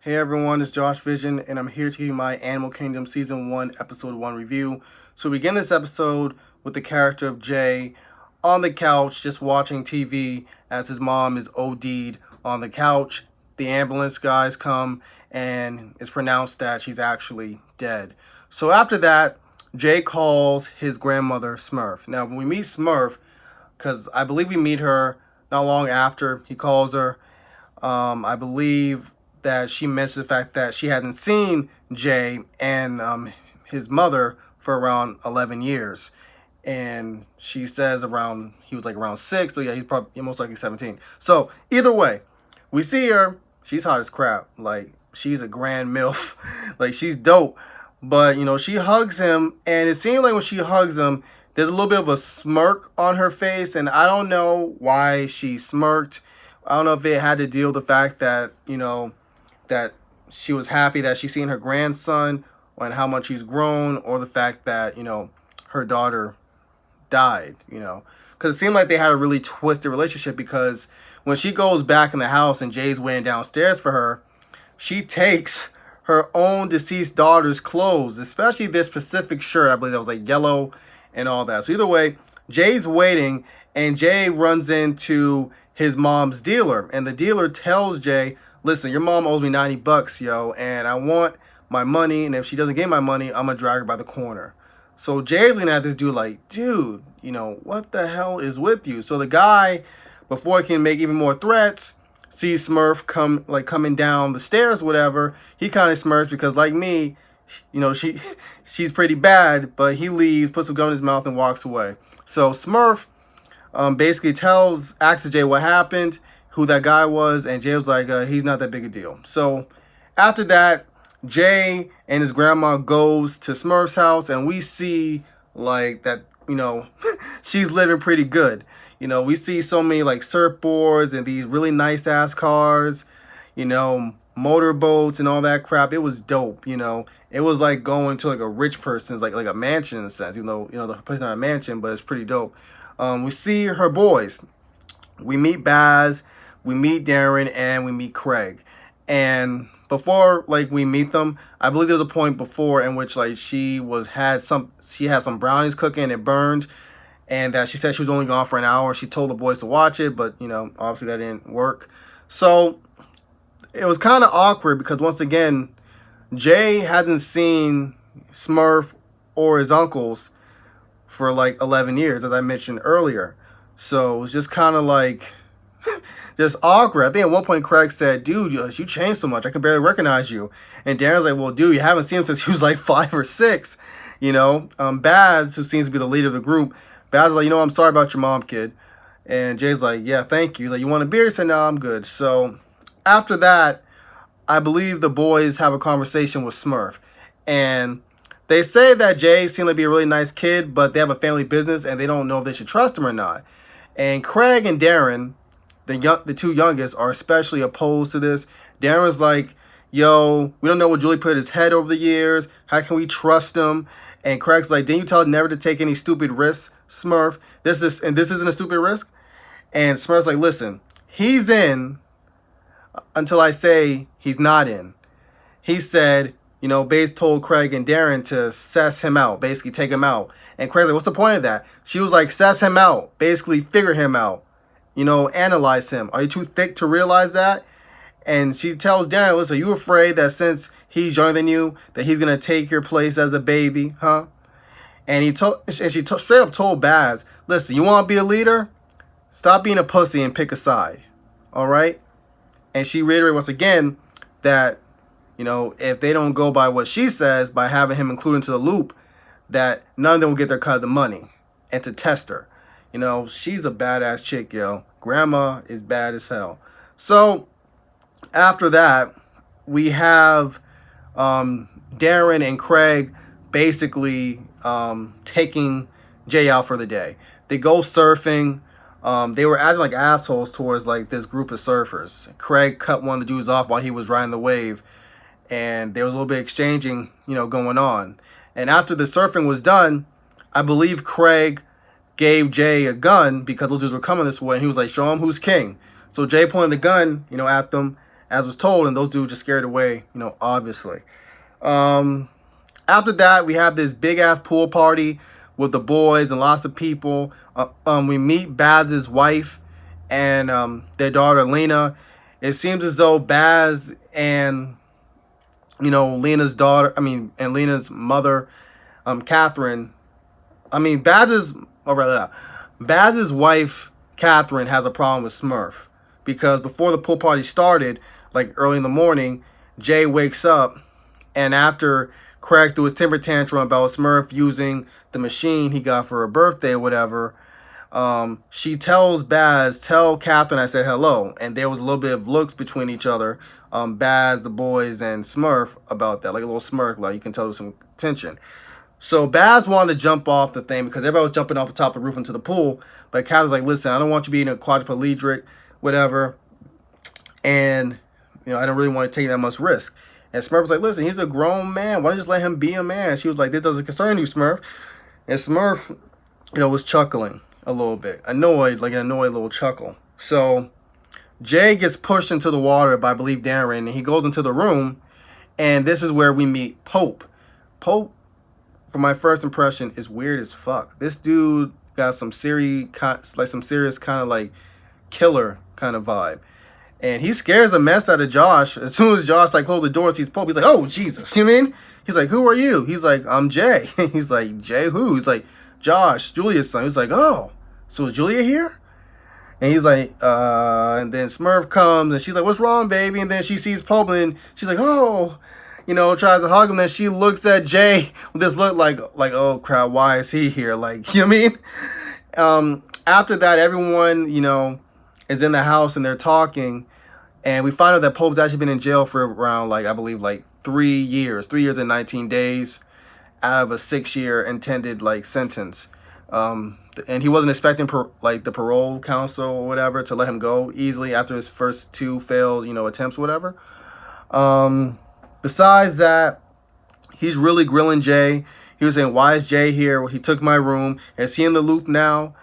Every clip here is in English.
Hey everyone, it's Josh Vision, and I'm here to give you my Animal Kingdom Season 1, Episode 1 review. So we begin this episode with the character of Jay on the couch just watching TV as his mom is OD'd on the couch. The ambulance guys come and it's pronounced that she's actually dead. So after that, Jay calls his grandmother Smurf. Now when we meet Smurf, because I believe we meet her not long after he calls her, I believe that she mentioned the fact that she hadn't seen Jay and his mother for around 11 years. And she says around, he was like around 6, so yeah, he's probably most likely 17. So either way, we see her, she's hot as crap. Like, she's a grand MILF. Like, she's dope. But, she hugs him, and it seemed like when she hugs him, there's a little bit of a smirk on her face, and I don't know why she smirked. I don't know if it had to deal with the fact that, that she was happy that she's seen her grandson and how much he's grown, or the fact that, her daughter died, Because it seemed like they had a really twisted relationship, because when she goes back in the house and Jay's waiting downstairs for her, she takes her own deceased daughter's clothes, especially this specific shirt. I believe that was like yellow and all that. So either way, Jay's waiting, and Jay runs into his mom's dealer, and the dealer tells Jay, listen, your mom owes me $90, yo, and I want my money, and if she doesn't get my money, I'm gonna drag her by the corner. So Jay's looking at this dude like, dude, what the hell is with you? So the guy, before he can make even more threats, sees Smurf coming down the stairs, whatever. He kind of smirks because, like me, she's pretty bad, but he leaves, puts a gun in his mouth, and walks away. So Smurf basically asks Jay what happened, who that guy was, and Jay was like, he's not that big a deal. So after that, Jay and his grandma goes to Smurf's house, and we see like that, she's living pretty good. We see so many like surfboards and these really nice ass cars, motorboats and all that crap. It was dope. It was like going to like a rich person's like a mansion in a sense, even though the place is not a mansion, but it's pretty dope. We see her boys. We meet Baz, we meet Darren, and we meet Craig. And before we meet them, I believe there was a point before in which she had some brownies cooking and it burned, and that she said she was only gone for an hour. She told the boys to watch it, but obviously that didn't work. So it was kind of awkward because once again, Jay hadn't seen Smurf or his uncles for 11 years, as I mentioned earlier. So it was just kind of just awkward. I think at one point Craig said, dude, you changed so much, I can barely recognize you. And Darren's like, well, dude, you haven't seen him since he was 5 or 6. Baz, who seems to be the leader of the group, Baz is like, I'm sorry about your mom, kid. And Jay's like, yeah, thank you. Like, you want a beer? He said, no, I'm good. So after that, I believe the boys have a conversation with Smurf. And they say that Jay seemed to be a really nice kid, but they have a family business and they don't know if they should trust him or not. And Craig and Darren, the two youngest, are especially opposed to this. Darren's like, yo, we don't know what Julie put in his head over the years. How can we trust him? And Craig's like, didn't you tell him never to take any stupid risks, Smurf? This isn't a stupid risk. And Smurf's like, listen, he's in until I say he's not in. He said, Baze told Craig and Darren to suss him out, basically take him out. And Craig's like, what's the point of that? She was like, suss him out, basically figure him out, analyze him. Are you too thick to realize that? And she tells Darren, listen, are you afraid that since he's younger than you, that he's going to take your place as a baby, huh? And she straight up told Baz, listen, you want to be a leader? Stop being a pussy and pick a side, all right? And she reiterated once again that, if they don't go by what she says, by having him included into the loop, that none of them will get their cut of the money, and to test her. She's a badass chick, yo. Grandma is bad as hell. So after that, we have Darren and Craig basically taking Jay out for the day. They go surfing. They were acting like assholes towards this group of surfers. Craig cut one of the dudes off while he was riding the wave, and there was a little bit of exchanging, going on. And after the surfing was done, I believe Craig gave Jay a gun because those dudes were coming this way, and he was like, show him who's king. So Jay pointed the gun, at them, as was told, and those dudes just scared away, obviously. Um, After that, we have this big ass pool party with the boys and lots of people. We meet Baz's wife and their daughter Lena. It seems as though Baz and Lena's daughter, and Lena's mother, Catherine. Baz's, or rather, Baz's wife, Catherine, has a problem with Smurf because before the pool party started, like early in the morning, Jay wakes up, and after Craig threw his temper tantrum about Smurf using the machine he got for her birthday or whatever, she tells Baz, tell Catherine I said hello. And there was a little bit of looks between each other, Baz, the boys, and Smurf about that, like a little smirk, like you can tell there was some tension. So Baz wanted to jump off the thing because everybody was jumping off the top of the roof into the pool. But Catherine's like, listen, I don't want you being a quadriplegic, whatever. And, I don't really want to take that much risk. And Smurf was like, listen, he's a grown man. Why don't you just let him be a man? She was like, this doesn't concern you, Smurf. And Smurf, was chuckling a little bit. Annoyed, like an annoyed little chuckle. So Jay gets pushed into the water by, I believe, Darren. And he goes into the room. And this is where we meet Pope. Pope, from my first impression, is weird as fuck. This dude got some serious kind of like killer kind of vibe. And he scares the mess out of Josh. As soon as Josh closes the door and sees Pope, he's like, oh, Jesus. You know what I mean? He's like, who are you? He's like, I'm Jay. He's like, Jay who? He's like, Josh, Julia's son. He's like, oh, so is Julia here? And he's like, and then Smurf comes and she's like, what's wrong, baby? And then she sees Pope and she's like, oh, tries to hug him. Then she looks at Jay with this look like, oh crap, why is he here? Like, you know what I mean? After that, everyone, is in the house and they're talking. And we find out that Pope's actually been in jail for around, I believe, 3 years. 3 years and 19 days out of a 6-year intended, sentence. And he wasn't expecting, the parole council or whatever to let him go easily after his first 2 failed, attempts or whatever. Besides that, he's really grilling Jay. He was saying, why is Jay here? Well, he took my room. Is he in the loop now?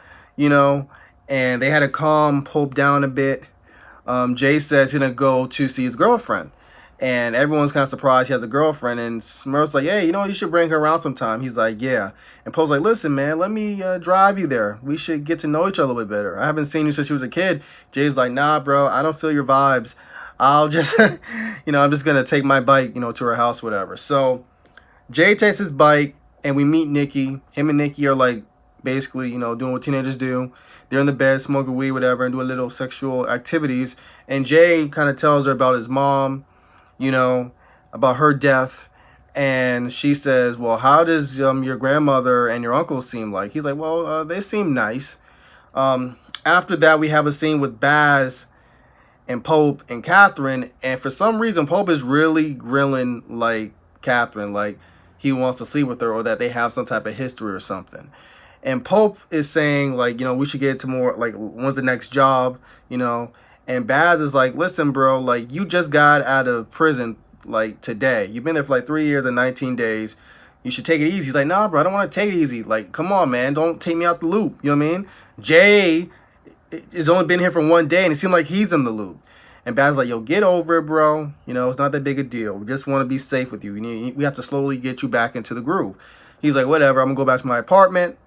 And they had to calm Pope down a bit. Jay says he's going to go to see his girlfriend. And everyone's kind of surprised he has a girlfriend. And Smurf's like, hey, you should bring her around sometime. He's like, yeah. And Pope's like, listen, man, let me drive you there. We should get to know each other a little bit better. I haven't seen you since you was a kid. Jay's like, nah, bro, I don't feel your vibes. I'll just, I'm just going to take my bike, to her house, whatever. So Jay takes his bike and we meet Nikki. Him and Nikki are basically, doing what teenagers do. They're in the bed, smoking weed, whatever, and doing little sexual activities. And Jay kind of tells her about his mom, about her death. And she says, well, how does your grandmother and your uncle seem like? He's like, well, they seem nice. After that, we have a scene with Baz and Pope and Catherine. And for some reason, Pope is really grilling, Catherine, he wants to sleep with her or that they have some type of history or something. And Pope is saying, we should get to more, when's the next job, And Baz is like, listen, bro, you just got out of prison, today. You've been there for, 3 years and 19 days. You should take it easy. He's like, nah, bro, I don't want to take it easy. Come on, man. Don't take me out the loop. You know what I mean? Jay has only been here for 1 day, and it seemed like he's in the loop. And Baz is like, yo, get over it, bro. It's not that big a deal. We just want to be safe with you. We have to slowly get you back into the groove. He's like, whatever. I'm going to go back to my apartment.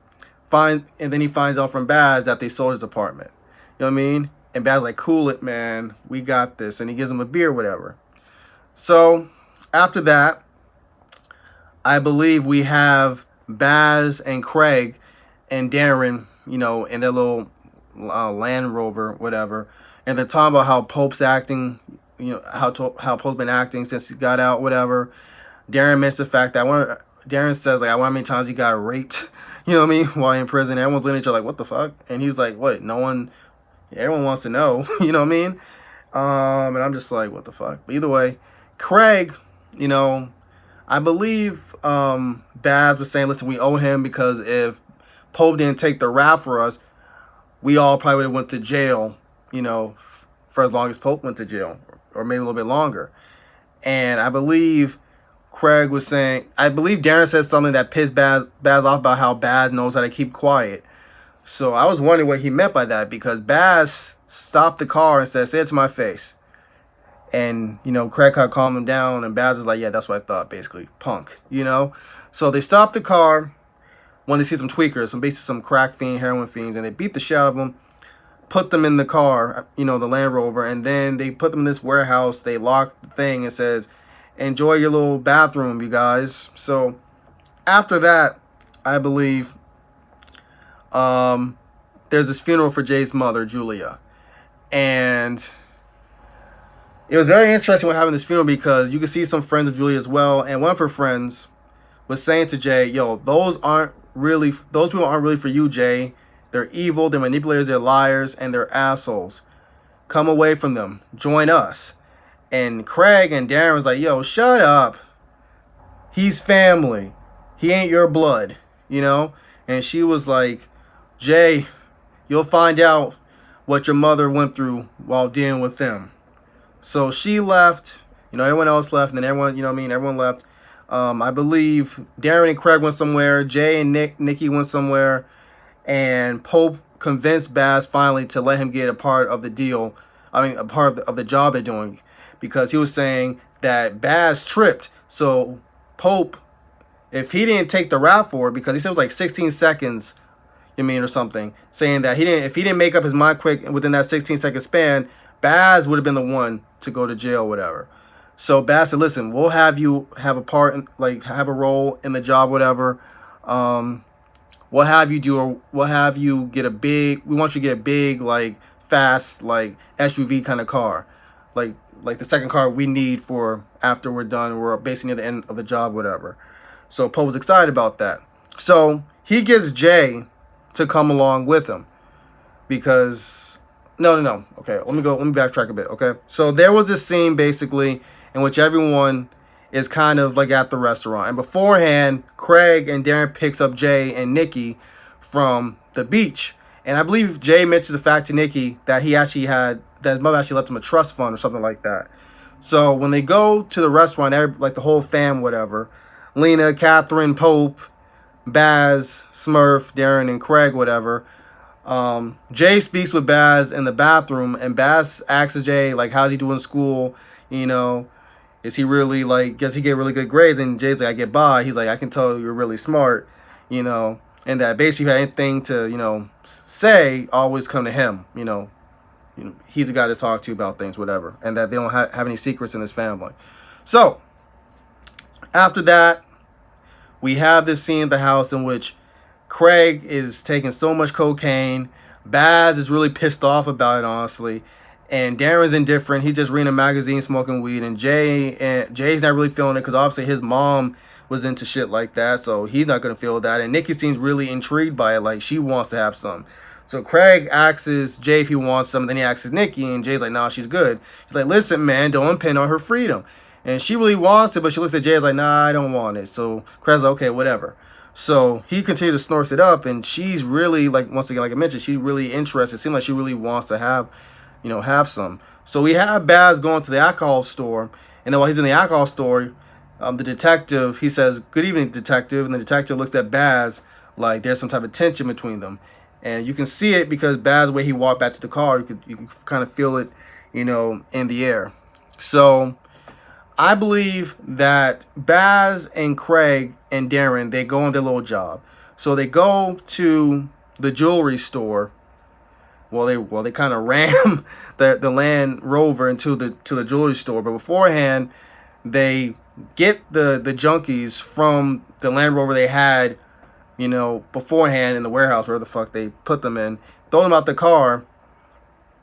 And then he finds out from Baz that they sold his apartment. You know what I mean? And Baz's like, cool it, man. We got this. And he gives him a beer, whatever. So after that, I believe we have Baz and Craig and Darren, in their little Land Rover, whatever. And they're talking about how Pope's acting, how Pope's been acting since he got out, whatever. Darren mentions the fact that Darren says, I wonder how many times he got raped. You know what I mean? While in prison, everyone's looking at each other like, what the fuck? And he's like, what? Everyone wants to know. You know what I mean? And I'm just like, what the fuck? But either way, Craig, I believe Baz was saying, listen, we owe him because if Pope didn't take the rap for us, we all probably would have went to jail, for as long as Pope went to jail, or maybe a little bit longer. And I believe Craig was saying, I believe Darren said something that pissed Baz off about how Baz knows how to keep quiet. So I was wondering what he meant by that, because Baz stopped the car and said, say it to my face. And, Craig had calmed him down, and Baz was like, yeah, that's what I thought, basically. Punk, So they stopped the car when they see some tweakers, basically some crack fiend, heroin fiends, and they beat the shit out of them, put them in the car, the Land Rover, and then they put them in this warehouse. They lock the thing and says, enjoy your little bathroom, you guys. So after that, I believe there's this funeral for Jay's mother, Julia. And it was very interesting when having this funeral because you could see some friends of Julia as well. And one of her friends was saying to Jay, yo, those people aren't really for you, Jay. They're evil, they're manipulators, they're liars, and they're assholes. Come away from them. Join us. And Craig and Darren was like, yo, shut up. He's family. He ain't your blood, And she was like, Jay, you'll find out what your mother went through while dealing with them. So she left. Everyone else left. And then everyone, everyone left. I believe Darren and Craig went somewhere. Jay and Nikki went somewhere. And Pope convinced Baz finally to let him get a part of the deal. A part of the job they're doing. Because he was saying that Baz tripped. So Pope, if he didn't take the rap for it, because he said it was like 16 seconds, or something, saying that if he didn't make up his mind quick within that 16-second span, Baz would have been the one to go to jail, whatever. So Baz said, listen, we'll have you have a part, have a role in the job, whatever. We'll have you we want you to get a big, fast, SUV kind of car. Like the second car we need for after we're done. We're basically near the end of the job, whatever. So Poe was excited about that. So he gets Jay to come along with him because no. Okay, let me backtrack a bit. Okay, so there was this scene basically in which everyone is kind of at the restaurant, and beforehand, Craig and Darren picks up Jay and Nikki from the beach, and I believe Jay mentions the fact to Nikki that that his mother actually left him a trust fund or something like that. So when they go to the restaurant, the whole fam, whatever, Lena, Catherine, Pope, Baz, Smurf, Darren, and Craig, whatever. Jay speaks with Baz in the bathroom, and Baz asks Jay, how's he doing in school? Is he really, does he get really good grades? And Jay's like, I get by. He's like, I can tell you're really smart, and that basically anything to, say, always come to him, he's the guy to talk to about things, whatever, and that they don't have any secrets in his family. So, after that, we have this scene in the house in which Craig is taking so much cocaine. Baz is really pissed off about it, honestly. And Darren's indifferent. He's just reading a magazine, smoking weed. And Jay's not really feeling it because obviously his mom was into shit like that. So he's not going to feel that. And Nikki seems really intrigued by it. She wants to have some. So Craig asks Jay if he wants some. Then he asks Nikki. And Jay's like, nah, she's good. He's like, listen, man, don't impede on her freedom. And she really wants it, but she looks at Jay like, nah, I don't want it. So Craig's like, okay, whatever. So he continues to snort it up, and she's really, once again, like I mentioned, she's really interested. It seems like she really wants to have some. So we have Baz going to the alcohol store, and then while he's in the alcohol store, the detective, he says, good evening, detective, and the detective looks at Baz like there's some type of tension between them. And you can see it because Baz, the way he walked back to the car, you can kind of feel it, in the air. So I believe that Baz and Craig and Darren, they go on their little job. So they go to the jewelry store. Well, they kind of ram the Land Rover into the jewelry store, but beforehand, they get the junkies from the Land Rover they had, beforehand in the warehouse, wherever the fuck they put them in, throw them out the car.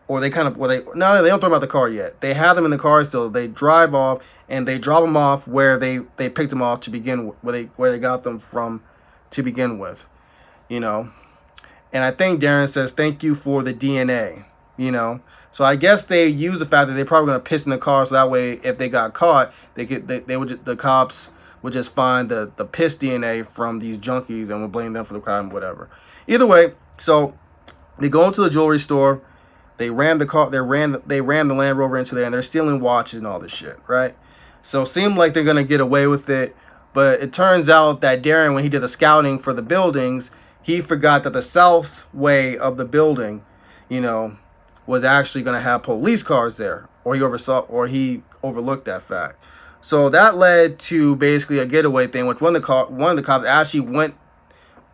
Or they don't throw them out the car yet. They have them in the car still. They drive off and they drop them off where they picked them off to begin with, where they got them from to begin with, And I think Darren says thank you for the DNA, So I guess they use the fact that they're probably gonna piss in the car, so that way if they got caught, the cops would just find the piss DNA from these junkies and would blame them for the crime, whatever. Either way, so they go into the jewelry store. They ram the car. They ram the Land Rover into there, and they're stealing watches and all this shit, right? So it seemed like they're gonna get away with it, but it turns out that Darren, when he did the scouting for the buildings, he forgot that the south way of the building, was actually gonna have police cars there, or he overlooked that fact. So that led to basically a getaway thing, which one of the cops actually went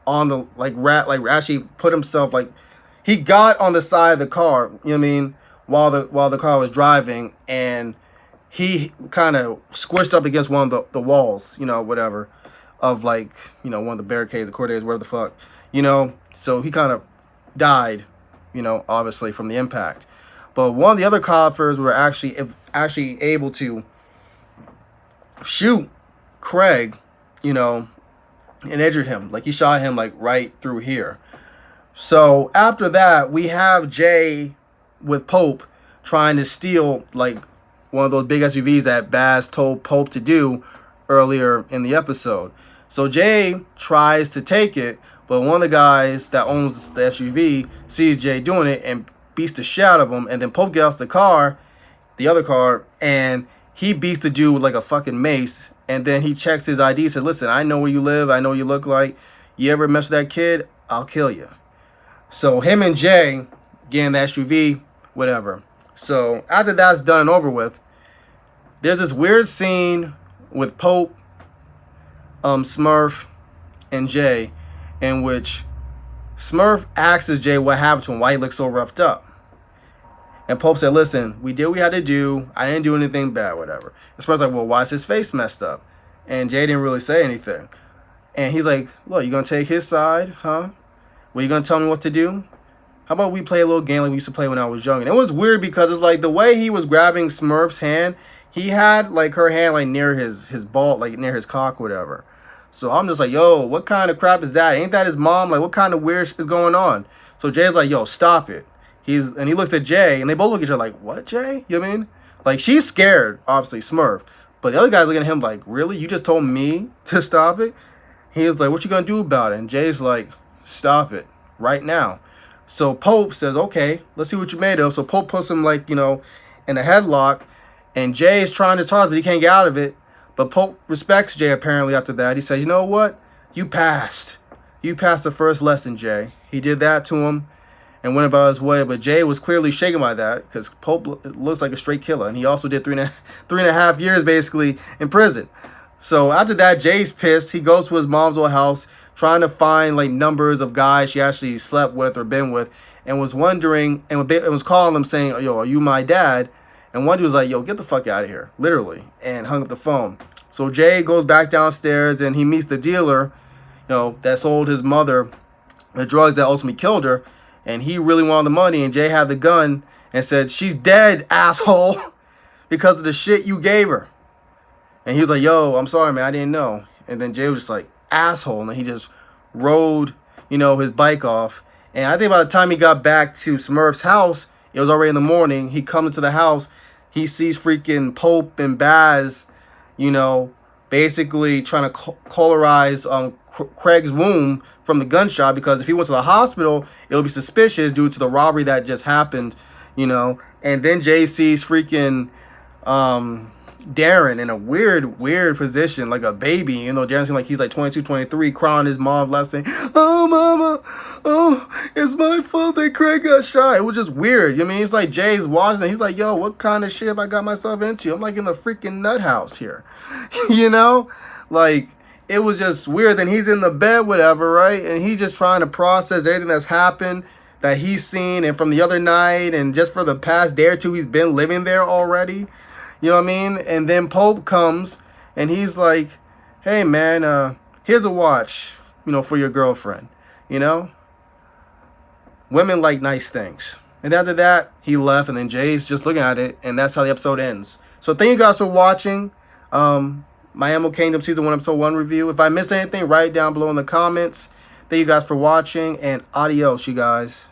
on the actually put himself he got on the side of the car, you know what I mean, while the car was driving, and he kind of squished up against one of the walls, whatever, of one of the barricades, the cordays, whatever the fuck, so he kind of died, obviously from the impact. But one of the other coppers were actually able to shoot Craig, and injured him. He shot him right through here. So after that, we have Jay with Pope trying to steal one of those big SUVs that Baz told Pope to do earlier in the episode. So Jay tries to take it, but one of the guys that owns the SUV sees Jay doing it and beats the shit out of him. And then Pope gets out the other car, and he beats the dude with a fucking mace. And then he checks his ID, said, listen, I know where you live, I know what you look like. You ever mess with that kid, I'll kill you. So him and Jay get in the SUV, whatever. So after that's done and over with, there's this weird scene with Pope, Smurf, and Jay, in which Smurf asks Jay what happened to him, why he looks so roughed up. And Pope said, listen, we did what we had to do. I didn't do anything bad, whatever. And Smurf's like, well, why is his face messed up? And Jay didn't really say anything. And he's like, well, you going to take his side, huh? Well, you going to tell me what to do? How about we play a little game like we used to play when I was young? And it was weird because it's the way he was grabbing Smurf's hand, he had her hand near his ball, near his cock, whatever. So I'm just like, yo, what kind of crap is that? Ain't that his mom? What kind of weird shit is going on? So Jay's like, yo, stop it. He looks at Jay, and they both look at each other like, what, Jay? You know what I mean? She's scared, obviously, Smurf. But the other guy's looking at him like, really? You just told me to stop it? He was like, what you gonna do about it? And Jay's like, stop it right now. So Pope says, okay, let's see what you made of. So Pope puts him in a headlock, and Jay is trying to toss, but he can't get out of it. But Pope respects Jay apparently after that. He says, you know what? You passed. You passed the first lesson, Jay. He did that to him and went about his way. But Jay was clearly shaken by that because Pope looks like a straight killer. And he also did three and a half years basically in prison. So after that, Jay's pissed. He goes to his mom's old house trying to find numbers of guys she actually slept with or been with, and was wondering and was calling them saying, yo, are you my dad? And one dude was like, yo, get the fuck out of here, literally, and hung up the phone. So Jay goes back downstairs and he meets the dealer, that sold his mother the drugs that ultimately killed her. And he really wanted the money, and Jay had the gun and said, she's dead, asshole, because of the shit you gave her. And he was like, yo, I'm sorry, man, I didn't know. And then Jay was just like, asshole, and then he just rode, his bike off. And I think by the time he got back to Smurf's house, it was already in the morning. He comes into the house, he sees freaking Pope and Baz, basically trying to cauterize Craig's wound from the gunshot, because if he went to the hospital, it'll be suspicious due to the robbery that just happened, And then Jay sees freaking Darren in a weird position, like a baby. Darren seems like he's 22, 23, crying his mom left, saying, oh, mama, oh, it's my fault that Craig got shot. It was just weird. It's like Jay's watching it. He's like, yo, what kind of shit have I got myself into? I'm in the freaking nut house here. It was just weird. Then he's in the bed, whatever, right? And he's just trying to process everything that's happened, that he's seen, and from the other night, and just for the past day or two, he's been living there already. You know what I mean? And then Pope comes, and he's like, hey, man, here's a watch, for your girlfriend, Women like nice things. And after that, he left, and then Jay's just looking at it, and that's how the episode ends. So thank you guys for watching my Animal Kingdom Season 1, Episode 1 review. If I missed anything, write it down below in the comments. Thank you guys for watching, and adios, you guys.